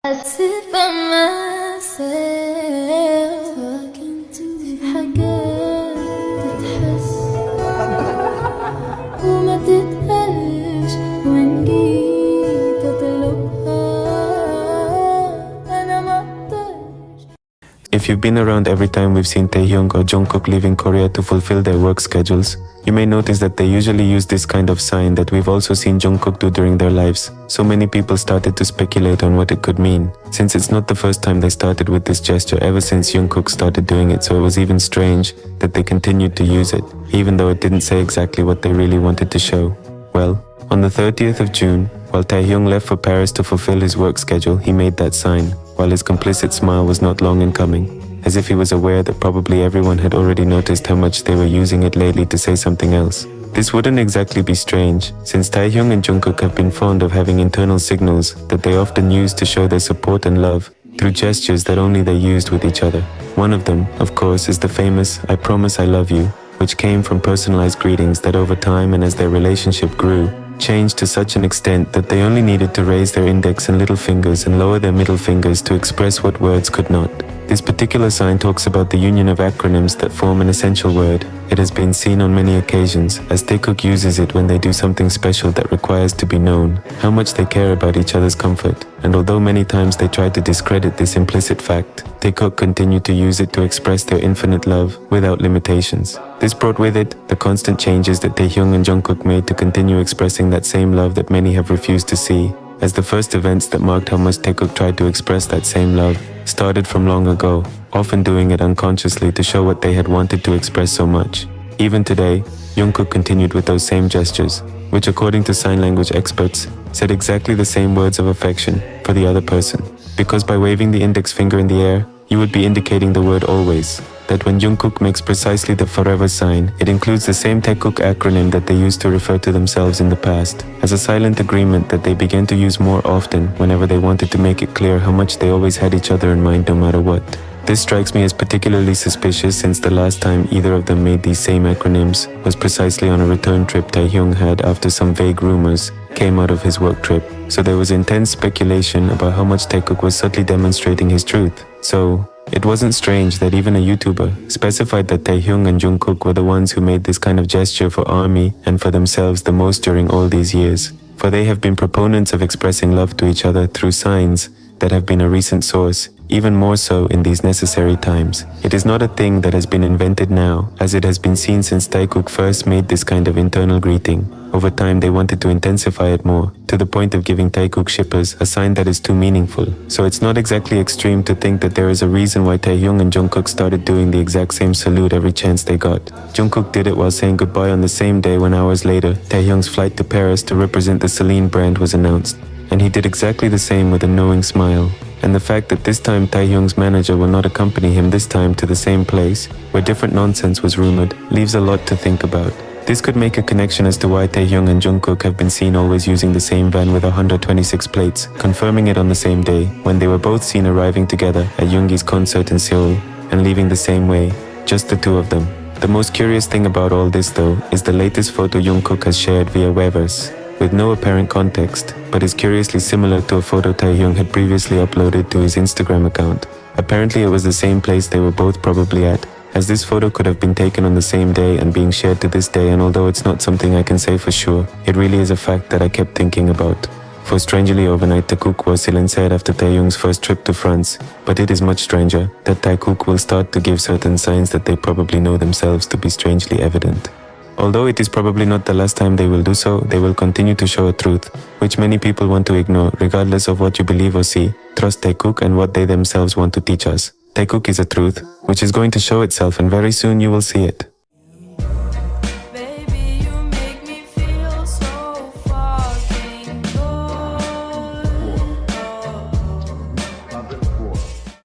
I sit by myself talking to حاجات تتحس وما تتقالش وإن جيت أطلبها أنا مقدرش. If you've been around every time we've seen Taehyung or Jungkook leaving Korea to fulfill their work schedules, you may notice that they usually use this kind of sign that we've also seen Jungkook do during their lives. So many people started to speculate on what it could mean, since it's not the first time they started with this gesture ever since Jungkook started doing it, so it was even strange that they continued to use it, even though it didn't say exactly what they really wanted to show. Well, on the 30th of June, while Taehyung left for Paris to fulfill his work schedule, he made that sign, while his complicit smile was not long in coming, as if he was aware that probably everyone had already noticed how much they were using it lately to say something else. This wouldn't exactly be strange, since Taehyung and Jungkook have been fond of having internal signals that they often use to show their support and love through gestures that only they used with each other. One of them, of course, is the famous "I promise I love you," which came from personalized greetings that over time and as their relationship grew, changed to such an extent that they only needed to raise their index and little fingers and lower their middle fingers to express what words could not. This particular sign talks about the union of acronyms that form an essential word. It has been seen on many occasions, as Taekook uses it when they do something special that requires to be known, how much they care about each other's comfort. And although many times they tried to discredit this implicit fact, Taekook continued to use it to express their infinite love without limitations. This brought with it the constant changes that Taehyung and Jungkook made to continue expressing that same love that many have refused to see, as the first events that marked how much Taekook tried to express that same love started from long ago, often doing it unconsciously to show what they had wanted to express so much. Even today, Jungkook continued with those same gestures, which according to sign language experts, said exactly the same words of affection for the other person. Because by waving the index finger in the air, you would be indicating the word always. That when Jungkook makes precisely the forever sign, it includes the same Taekook acronym that they used to refer to themselves in the past, as a silent agreement that they began to use more often whenever they wanted to make it clear how much they always had each other in mind no matter what. This strikes me as particularly suspicious since the last time either of them made these same acronyms was precisely on a return trip Taehyung had after some vague rumors came out of his work trip. So there was intense speculation about how much Taekook was subtly demonstrating his truth. So it wasn't strange that even a YouTuber specified that Taehyung and Jungkook were the ones who made this kind of gesture for ARMY and for themselves the most during all these years. For they have been proponents of expressing love to each other through signs that have been a recent source, even more so in these necessary times. It is not a thing that has been invented now, as it has been seen since Taekook first made this kind of internal greeting. Over time they wanted to intensify it more, to the point of giving Taekook shippers a sign that is too meaningful. So it's not exactly extreme to think that there is a reason why Taehyung and Jungkook started doing the exact same salute every chance they got. Jungkook did it while saying goodbye on the same day when hours later, Taehyung's flight to Paris to represent the Celine brand was announced. And he did exactly the same with a knowing smile. And the fact that this time Taehyung's manager will not accompany him this time to the same place, where different nonsense was rumored, leaves a lot to think about. This could make a connection as to why Taehyung and Jungkook have been seen always using the same van with 126 plates, confirming it on the same day, when they were both seen arriving together at Yoongi's concert in Seoul, and leaving the same way, just the two of them. The most curious thing about all this though, is the latest photo Jungkook has shared via Weverse, with no apparent context, but is curiously similar to a photo Taehyung had previously uploaded to his Instagram account. Apparently it was the same place they were both probably at, as this photo could have been taken on the same day and being shared to this day, and although it's not something I can say for sure, it really is a fact that I kept thinking about. For strangely overnight Taekook was silenced after Taehyung's first trip to France, but it is much stranger that Taekook will start to give certain signs that they probably know themselves to be strangely evident. Although it is probably not the last time they will do so, they will continue to show a truth, which many people want to ignore regardless of what you believe or see. Trust Taekook and what they themselves want to teach us. Taekook is a truth, which is going to show itself and very soon you will see it.